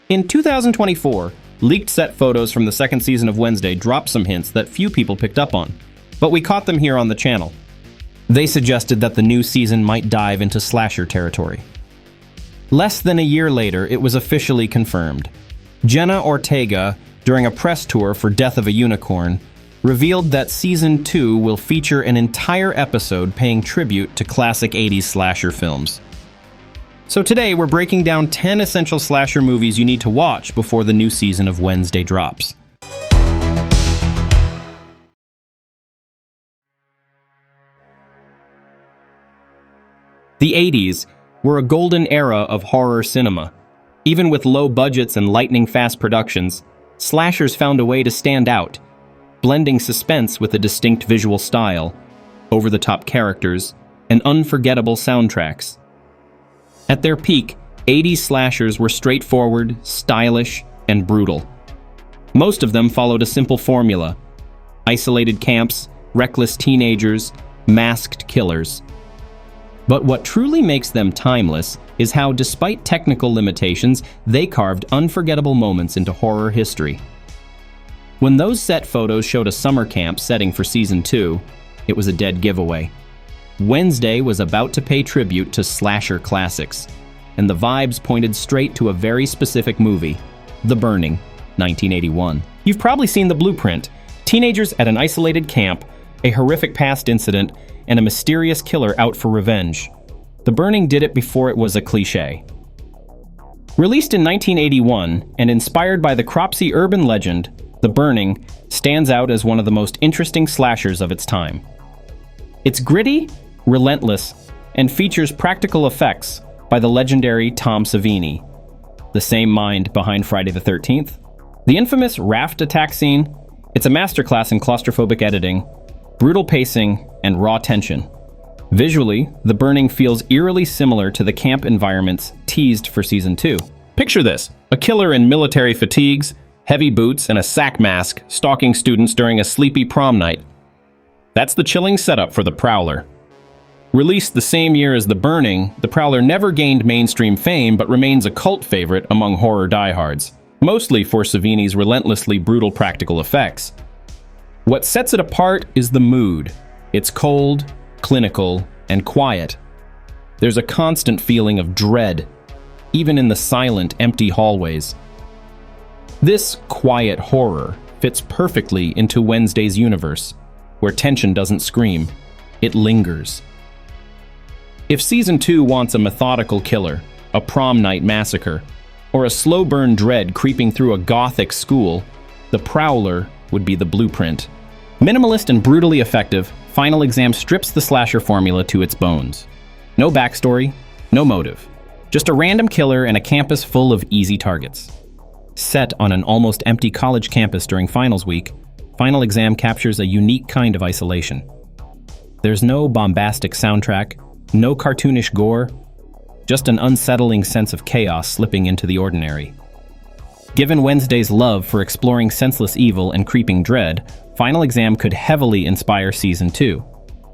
In 2024, leaked set photos from the second season of Wednesday dropped some hints that few people picked up on, but we caught them here on the channel. They suggested that the new season might dive into slasher territory. Less than a year later, it was officially confirmed. Jenna Ortega, during a press tour for Death of a Unicorn, revealed that Season 2 will feature an entire episode paying tribute to classic 80s slasher films. So today, we're breaking down 10 essential slasher movies you need to watch before the new season of Wednesday drops. The 80s were a golden era of horror cinema. Even with low budgets and lightning-fast productions, slashers found a way to stand out, blending suspense with a distinct visual style, over-the-top characters, and unforgettable soundtracks. At their peak, 80s slashers were straightforward, stylish, and brutal. Most of them followed a simple formula: isolated camps, reckless teenagers, masked killers. But what truly makes them timeless is how, despite technical limitations, they carved unforgettable moments into horror history. When those set photos showed a summer camp setting for Season 2, it was a dead giveaway. Wednesday was about to pay tribute to slasher classics, and the vibes pointed straight to a very specific movie, The Burning, 1981. You've probably seen the blueprint: teenagers at an isolated camp, a horrific past incident, and a mysterious killer out for revenge. The Burning did it before it was a cliché. Released in 1981 and inspired by the Cropsey urban legend, The Burning stands out as one of the most interesting slashers of its time. It's gritty, relentless, and features practical effects by the legendary Tom Savini, the same mind behind Friday the 13th. The infamous raft attack scene, it's a masterclass in claustrophobic editing, brutal pacing, and raw tension. Visually, The Burning feels eerily similar to the camp environments teased for Season 2. Picture this: a killer in military fatigues, heavy boots, and a sack mask stalking students during a sleepy prom night. That's the chilling setup for The Prowler. Released the same year as The Burning, The Prowler never gained mainstream fame but remains a cult favorite among horror diehards, mostly for Savini's relentlessly brutal practical effects. What sets it apart is the mood. It's cold, clinical, and quiet. There's a constant feeling of dread, even in the silent, empty hallways. This quiet horror fits perfectly into Wednesday's universe, where tension doesn't scream, it lingers. If Season 2 wants a methodical killer, a prom night massacre, or a slow burn dread creeping through a gothic school, The Prowler would be the blueprint. Minimalist and brutally effective, Final Exam strips the slasher formula to its bones. No backstory, no motive. Just a random killer and a campus full of easy targets. Set on an almost empty college campus during finals week, Final Exam captures a unique kind of isolation. There's no bombastic soundtrack, no cartoonish gore, just an unsettling sense of chaos slipping into the ordinary. Given Wednesday's love for exploring senseless evil and creeping dread, Final Exam could heavily inspire Season 2,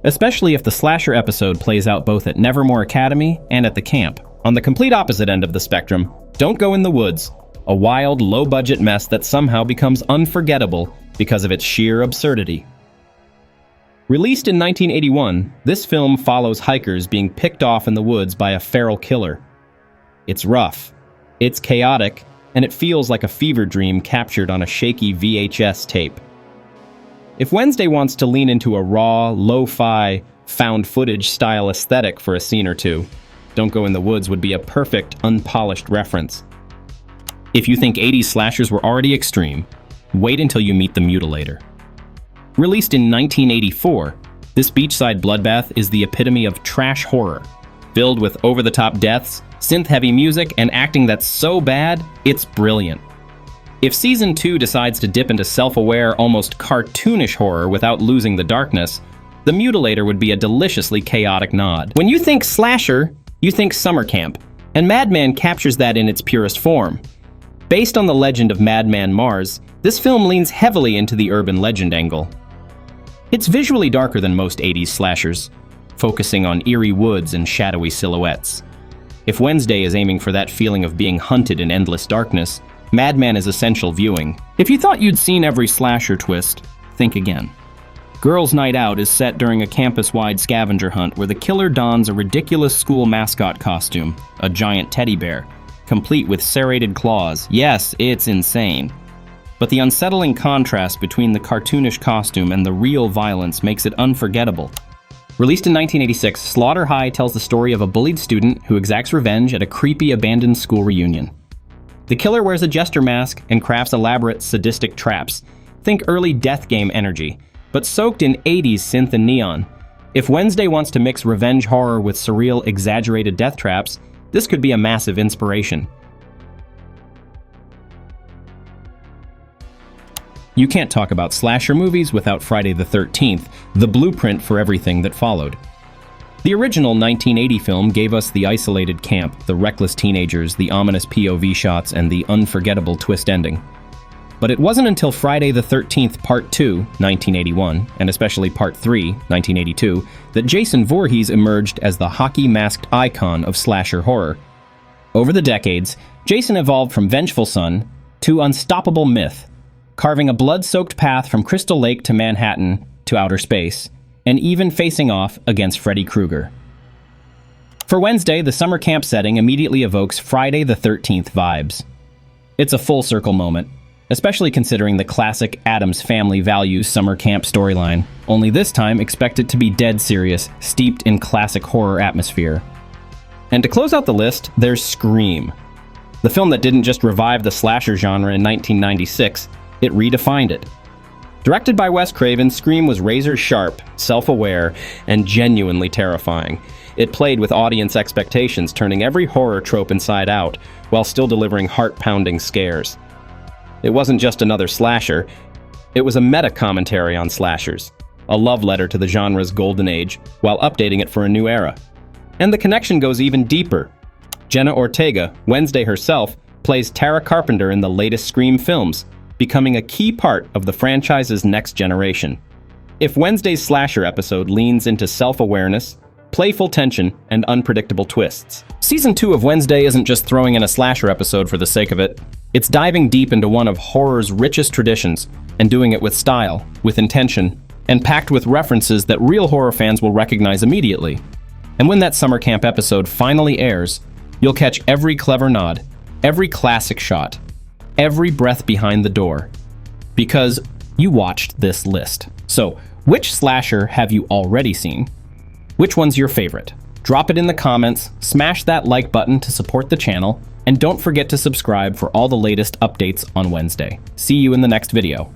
especially if the slasher episode plays out both at Nevermore Academy and at the camp. On the complete opposite end of the spectrum, Don't Go in the Woods, a wild, low-budget mess that somehow becomes unforgettable because of its sheer absurdity. Released in 1981, this film follows hikers being picked off in the woods by a feral killer. It's rough, it's chaotic, and it feels like a fever dream captured on a shaky VHS tape. If Wednesday wants to lean into a raw, lo-fi, found footage style aesthetic for a scene or two, Don't Go in the Woods would be a perfect, unpolished reference. If you think 80s slashers were already extreme, wait until you meet The Mutilator. Released in 1984, this beachside bloodbath is the epitome of trash horror, filled with over-the-top deaths, synth-heavy music, and acting that's so bad, it's brilliant. If Season 2 decides to dip into self-aware, almost cartoonish horror without losing the darkness, The Mutilator would be a deliciously chaotic nod. When you think slasher, you think summer camp, and Madman captures that in its purest form. Based on the legend of Madman Mars, this film leans heavily into the urban legend angle. It's visually darker than most 80s slashers, focusing on eerie woods and shadowy silhouettes. If Wednesday is aiming for that feeling of being hunted in endless darkness, Madman is essential viewing. If you thought you'd seen every slasher twist, think again. Girls' Night Out is set during a campus-wide scavenger hunt where the killer dons a ridiculous school mascot costume, a giant teddy bear, complete with serrated claws. Yes, it's insane. But the unsettling contrast between the cartoonish costume and the real violence makes it unforgettable. Released in 1986, Slaughter High tells the story of a bullied student who exacts revenge at a creepy abandoned school reunion. The killer wears a jester mask and crafts elaborate sadistic traps. Think early Death Game energy, but soaked in 80s synth and neon. If Wednesday wants to mix revenge horror with surreal, exaggerated death traps, this could be a massive inspiration. You can't talk about slasher movies without Friday the 13th, the blueprint for everything that followed. The original 1980 film gave us the isolated camp, the reckless teenagers, the ominous POV shots, and the unforgettable twist ending. But it wasn't until Friday the 13th Part 2, 1981, and especially Part 3, 1982, that Jason Voorhees emerged as the hockey-masked icon of slasher horror. Over the decades, Jason evolved from vengeful son to unstoppable myth, carving a blood-soaked path from Crystal Lake to Manhattan to outer space, and even facing off against Freddy Krueger. For Wednesday, the summer camp setting immediately evokes Friday the 13th vibes. It's a full-circle moment, especially considering the classic Addams Family Values summer camp storyline, only this time expect it to be dead serious, steeped in classic horror atmosphere. And to close out the list, there's Scream. The film that didn't just revive the slasher genre in 1996, it redefined it. Directed by Wes Craven, Scream was razor-sharp, self-aware, and genuinely terrifying. It played with audience expectations, turning every horror trope inside out, while still delivering heart-pounding scares. It wasn't just another slasher, it was a meta-commentary on slashers, a love letter to the genre's golden age, while updating it for a new era. And the connection goes even deeper. Jenna Ortega, Wednesday herself, plays Tara Carpenter in the latest Scream films, becoming a key part of the franchise's next generation. If Wednesday's slasher episode leans into self-awareness, playful tension, and unpredictable twists, Season 2 of Wednesday isn't just throwing in a slasher episode for the sake of it. It's diving deep into one of horror's richest traditions, and doing it with style, with intention, and packed with references that real horror fans will recognize immediately. And when that summer camp episode finally airs, you'll catch every clever nod, every classic shot, every breath behind the door, because you watched this list. So, which slasher have you already seen? Which one's your favorite? Drop it in the comments, smash that like button to support the channel, and don't forget to subscribe for all the latest updates on Wednesday. See you in the next video.